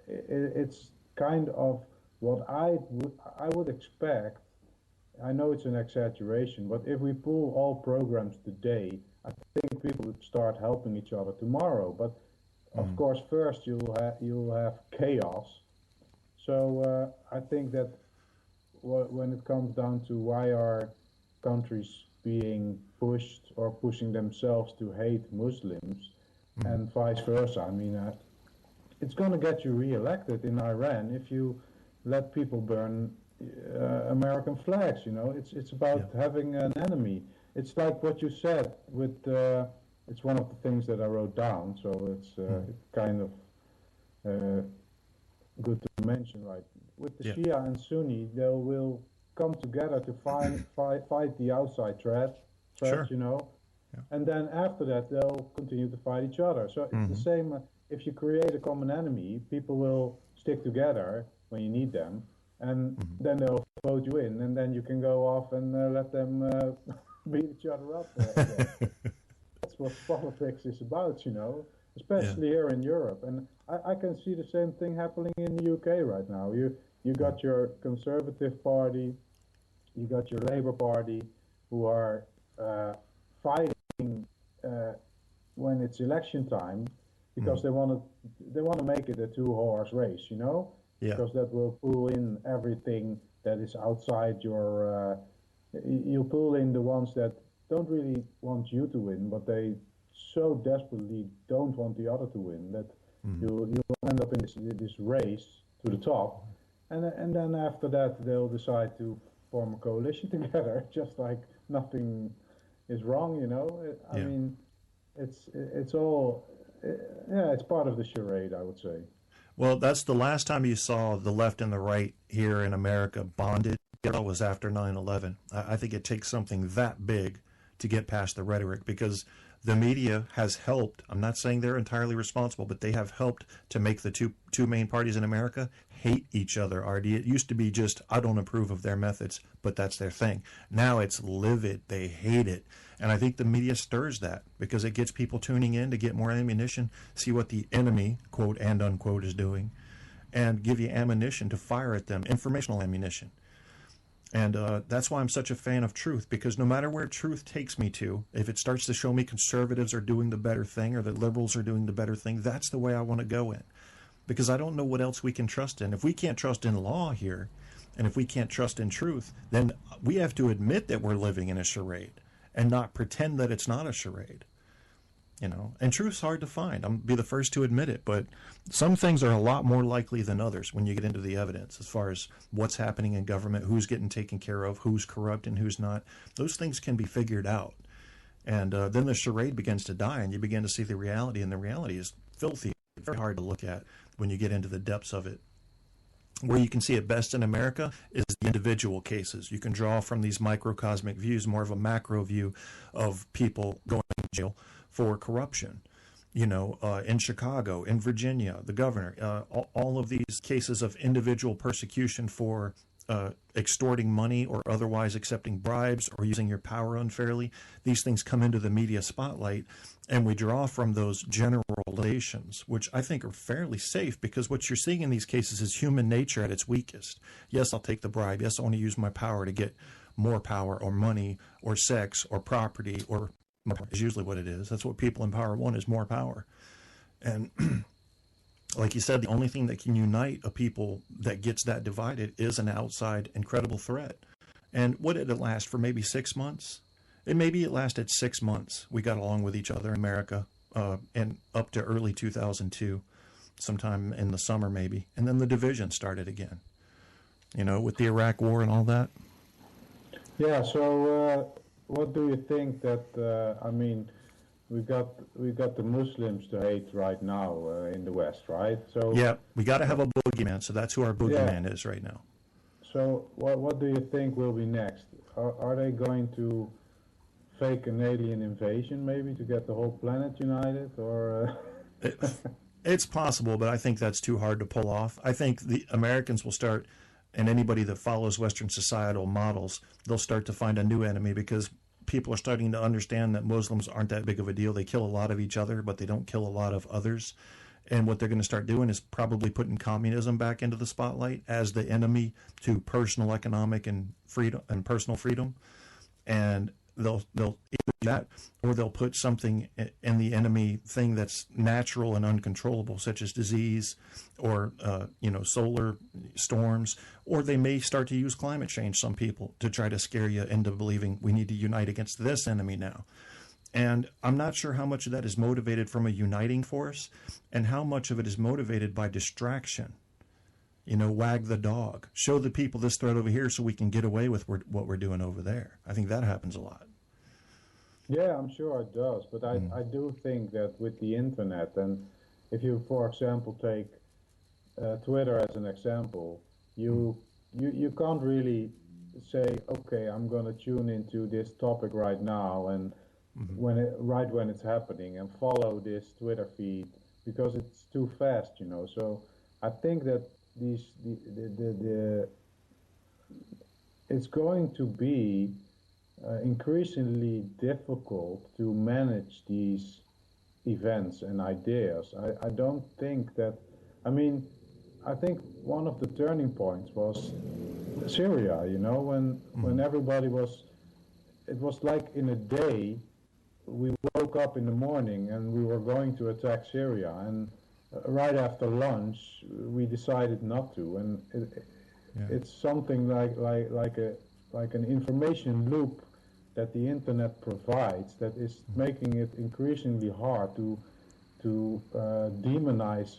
it's kind of what I would expect. I know it's an exaggeration, but if we pull all programs today, I think people would start helping each other tomorrow. But of course, first you'll have chaos. So I think that when it comes down to why are countries being pushed or pushing themselves to hate Muslims and vice versa, I mean, it's going to get you reelected in Iran if you let people burn American flags. You know, it's about having an enemy. It's like what you said with. It's one of the things that I wrote down, so it's kind of good to mention. Right, with the Shia and Sunni, they will come together to fight the outside threat. You know, and then after that they'll continue to fight each other. So it's the same. If you create a common enemy, people will stick together when you need them, and then they'll vote you in, and then you can go off and let them beat each other up. That's what politics is about, you know, especially here in Europe. And I can see the same thing happening in the UK right now. You got your Conservative Party, you got your Labour Party, who are fighting when it's election time, because they want to make it a two-horse race, you know, because that will pull in everything that is outside your. You pull in the ones that don't really want you to win, but they so desperately don't want the other to win that you'll end up in this race to the top, and then after that they'll decide to form a coalition together, just like nothing is wrong, you know. I mean, it's all. It's part of the charade, I would say. Well, that's the last time you saw the left and the right here in America bonded. It was after 9/11. I think it takes something that big to get past the rhetoric, because the media has helped. I'm not saying they're entirely responsible, but they have helped to make the two main parties in America hate each other, Artie. It used to be just, I don't approve of their methods, but that's their thing. Now it's livid. They hate it. And I think the media stirs that because it gets people tuning in to get more ammunition, see what the enemy, quote and unquote, is doing, and give you ammunition to fire at them, informational ammunition. And that's why I'm such a fan of truth, because no matter where truth takes me to, if it starts to show me conservatives are doing the better thing or that liberals are doing the better thing, that's the way I want to go in. Because I don't know what else we can trust in. If we can't trust in law here, and if we can't trust in truth, then we have to admit that we're living in a charade and not pretend that it's not a charade. You know, and truth's hard to find. I'm be the first to admit it, but some things are a lot more likely than others when you get into the evidence as far as what's happening in government, who's getting taken care of, who's corrupt and who's not. Those things can be figured out. And then the charade begins to die and you begin to see the reality, and the reality is filthy, very hard to look at when you get into the depths of it. Where you can see it best in America is the individual cases. You can draw from these microcosmic views more of a macro view of people going to jail for corruption. You know, in Chicago, in Virginia, the governor, all of these cases of individual persecution for extorting money or otherwise accepting bribes or using your power unfairly. These things come into the media spotlight, and we draw from those generalizations, which I think are fairly safe, because what you're seeing in these cases is human nature at its weakest. Yes, I'll take the bribe. Yes, I want to use my power to get more power or money or sex or property, or is usually what it is. That's what people in power want, is more power. And like you said, the only thing that can unite a people that gets that divided is an outside incredible threat. And what did it last for? Maybe 6 months? Maybe it lasted 6 months. We got along with each other in America, and up to early 2002, sometime in the summer maybe. And then the division started again, you know, with the Iraq War and all that. Yeah, so what do you think that, I mean, we got the Muslims to hate right now in the West, right? So yeah, we got to have a boogeyman, so that's who our boogeyman is right now. So what do you think will be next? Are they going to fake an alien invasion maybe to get the whole planet united, or? It's possible, but I think that's too hard to pull off. I think the Americans will start, and anybody that follows Western societal models, they'll start to find a new enemy, because people are starting to understand that Muslims aren't that big of a deal. They kill a lot of each other, but they don't kill a lot of others. And what they're going to start doing is probably putting communism back into the spotlight as the enemy to personal economic and freedom and personal freedom. And they'll either do that, or they'll put something in the enemy thing that's natural and uncontrollable, such as disease or solar storms, or they may start to use climate change, some people, to try to scare you into believing we need to unite against this enemy now. And I'm not sure how much of that is motivated from a uniting force and how much of it is motivated by distraction. Wag the dog. Show the people this threat over here so we can get away with what we're doing over there. I think that happens a lot. Yeah, I'm sure it does. But I do think that with the internet, and if you, for example, take Twitter as an example, you can't really say, okay, I'm going to tune into this topic right now and when it's happening and follow this Twitter feed, because it's too fast, So I think that it's going to be increasingly difficult to manage these events and ideas. I don't think that, I think one of the turning points was Syria, when everybody it was like in a day, we woke up in the morning and we were going to attack Syria, and right after lunch we decided not to, and it's something like an information loop that the internet provides that is making it increasingly hard to demonize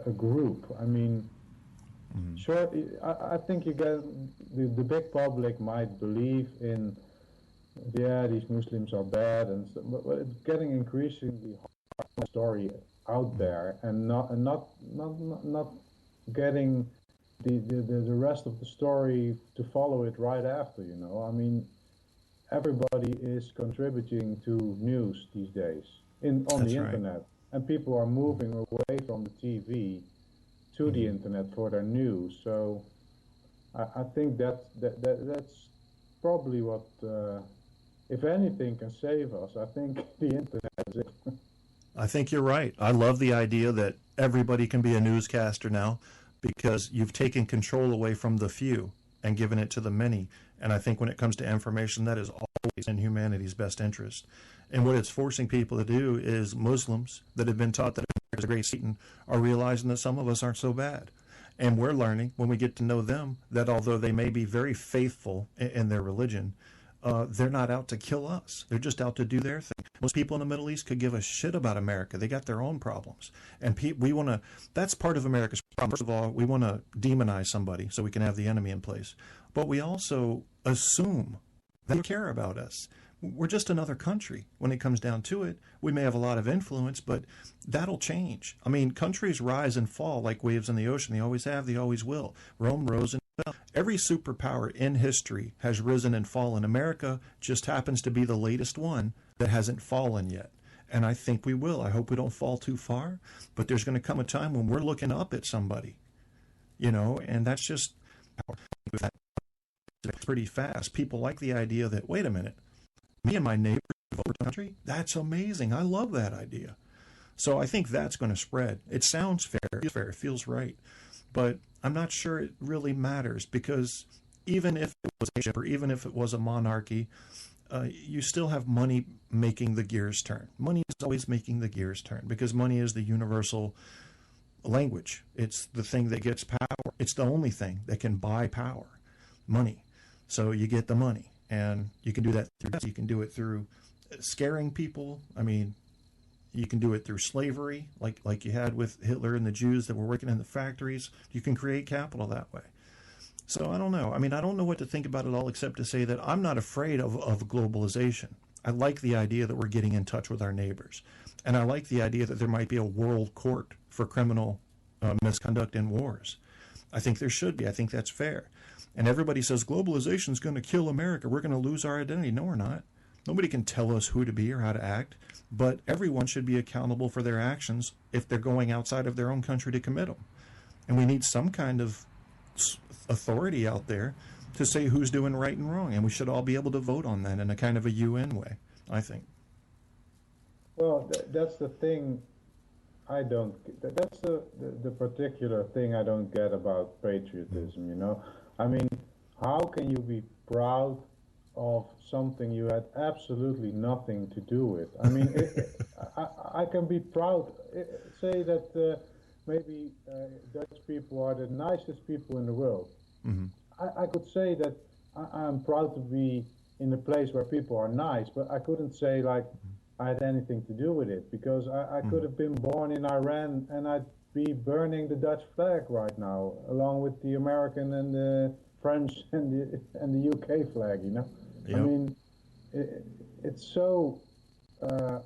a group. Sure, I think you get the big public might believe in, these Muslims are bad, but it's getting increasingly hard story out there, and not getting the rest of the story to follow it right after. Everybody is contributing to news these days on the internet, and people are moving away from the TV to the internet for their news. So I think that's probably what. If anything can save us, I think the internet is it. I think you're right. I love the idea that everybody can be a newscaster now, because you've taken control away from the few and given it to the many. And I think when it comes to information, that is always in humanity's best interest. And what it's forcing people to do is Muslims that have been taught that there's a great Satan are realizing that some of us aren't so bad. And we're learning, when we get to know them, that although they may be very faithful in their religion, they're not out to kill us. They're just out to do their thing. Most people in the Middle East could give a shit about America. They got their own problems. And we want to, that's part of America's problem. First of all, we want to demonize somebody so we can have the enemy in place. But we also assume they care about us. We're just another country. When it comes down to it, we may have a lot of influence, but that'll change. Countries rise and fall like waves in the ocean. They always have, they always will. Rome rose and fell. Every superpower in history has risen and fallen. America just happens to be the latest one that hasn't fallen yet. And I think we will. I hope we don't fall too far. But there's going to come a time when we're looking up at somebody, and that's just pretty fast. People like the idea that, wait a minute, me and my neighbor over the country, that's amazing. I love that idea. So I think that's going to spread. It sounds fair, it feels right. But I'm not sure it really matters, because even if it was a ship or even if it was a monarchy, you still have money making the gears turn. Money is always making the gears turn, because money is the universal language. It's the thing that gets power. It's the only thing that can buy power, money. So you get the money, and you can do that through, you can do it through scaring people. You can do it through slavery, like you had with Hitler and the Jews that were working in the factories. You can create capital that way. So I don't know. I don't know what to think about it all, except to say that I'm not afraid of globalization. I like the idea that we're getting in touch with our neighbors. And I like the idea that there might be a world court for criminal misconduct in wars. I think there should be. I think that's fair. And everybody says globalization is going to kill America. We're going to lose our identity. No, we're not. Nobody can tell us who to be or how to act, but everyone should be accountable for their actions if they're going outside of their own country to commit them. And we need some kind of authority out there to say who's doing right and wrong, and we should all be able to vote on that in a kind of a UN way, I think. Well, that's the thing. I don't. That's the particular thing I don't get about patriotism. You know, I mean, how can you be proud of something you had absolutely nothing to do with? I mean, I can be proud. Say that maybe Dutch people are the nicest people in the world. Mm-hmm. I could say that I'm proud to be in a place where people are nice, but I couldn't say like I had anything to do with it because I could have been born in Iran and I'd be burning the Dutch flag right now, along with the American and the French and the UK flag. You know, I Yep. mean, it's so.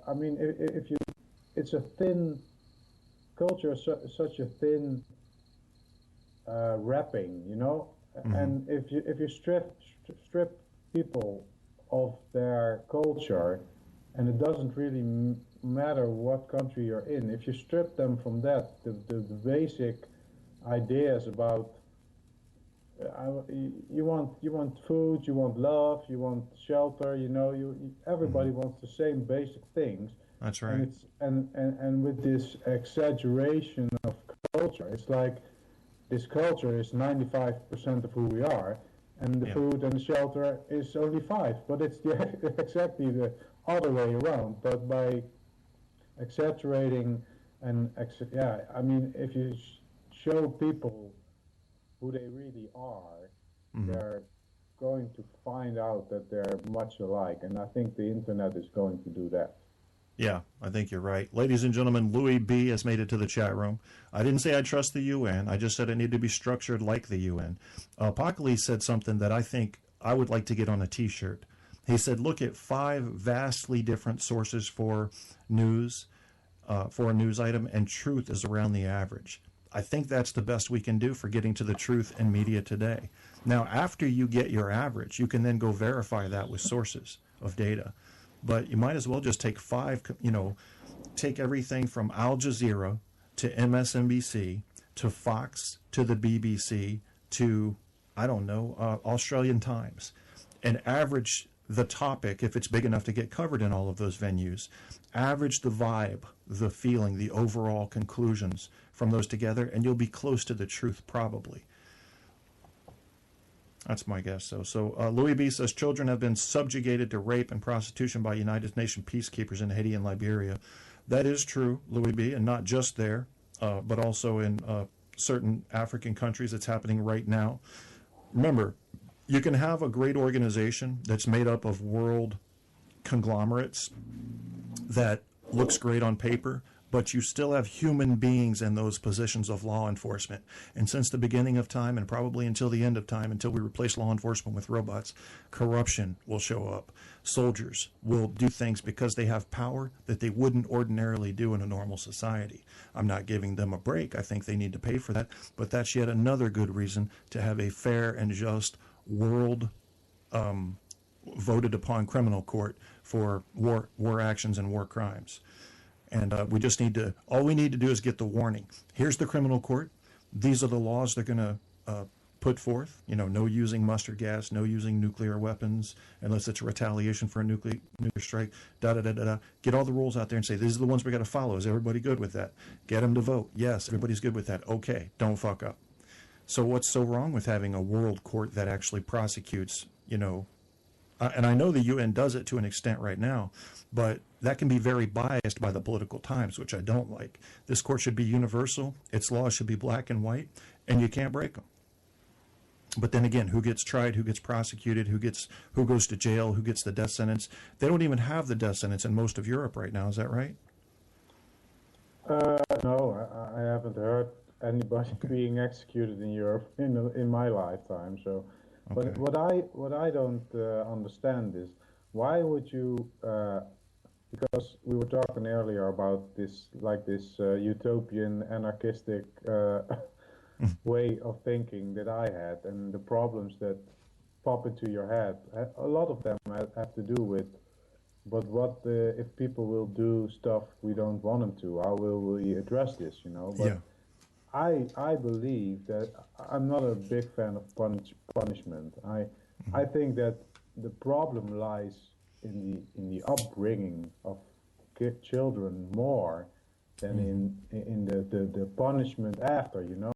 I mean, if you, it's a thin culture, such a thin wrapping, you know. Mm-hmm. And if you strip people of their culture, and it doesn't really matter what country you're in, if you strip them from that, the basic ideas about you want food, you want love, you want shelter, you know, Mm-hmm. everybody wants the same basic things, That's and right. it's and with this exaggeration of culture, it's like this culture is 95% of who we are, and the Yeah. food and the shelter is only 5. But it's exactly the other way around. But by exaggerating yeah, I mean, if you show people who they really are, Mm-hmm. they're going to find out that they're much alike, and I think the internet is going to do that. Yeah, I think you're right. Ladies and gentlemen, Louis B. has made it to the chat room. I didn't say I trust the UN. I just said it needed to be structured like the UN. Apocalypse said something that I think I would like to get on a T-shirt. He said, look at 5 vastly different sources for a news item, and truth is around the average. I think that's the best we can do for getting to the truth in media today. Now, after you get your average, you can then go verify that with sources of data. But you might as well just take 5, take everything from Al Jazeera to MSNBC to Fox to the BBC to, I don't know, Australian Times, and average the topic, if it's big enough to get covered in all of those venues, average the vibe, the feeling, the overall conclusions from those together, and you'll be close to the truth probably. That's my guess. So Louis B. says children have been subjugated to rape and prostitution by United Nations peacekeepers in Haiti and Liberia. That is true, Louis B., and not just there, but also in certain African countries. It's happening right now. Remember, you can have a great organization that's made up of world conglomerates that looks great on paper, but you still have human beings in those positions of law enforcement. And since the beginning of time, and probably until the end of time, until we replace law enforcement with robots, corruption will show up. Soldiers will do things because they have power that they wouldn't ordinarily do in a normal society. I'm not giving them a break. I think they need to pay for that. But that's yet another good reason to have a fair and just world voted upon criminal court for war actions and war crimes. And we just need to, all we need to do is get the warning. Here's the criminal court. These are the laws they're going to put forth. No using mustard gas, no using nuclear weapons, unless it's a retaliation for a nuclear strike, da-da-da-da-da. Get all the rules out there and say, these are the ones we got to follow. Is everybody good with that? Get them to vote. Yes, everybody's good with that. Okay, don't fuck up. So what's so wrong with having a world court that actually prosecutes, and I know the UN does it to an extent right now, but that can be very biased by the political times, which I don't like. This court should be universal. Its laws should be black and white, and you can't break them. But then again, who gets tried, who gets prosecuted, who goes to jail, who gets the death sentence? They don't even have the death sentence in most of Europe right now. Is that right? No, I haven't heard anybody being executed in Europe in my lifetime. So, Okay. but what I don't understand is why would you? Because we were talking earlier about this utopian anarchistic way of thinking that I had, and the problems that pop into your head. A lot of them have to do with, but what if people will do stuff we don't want them to? How will we address this? Yeah. But I believe that I'm not a big fan of punishment. I think that the problem lies in the upbringing of children more than in the punishment after, you know.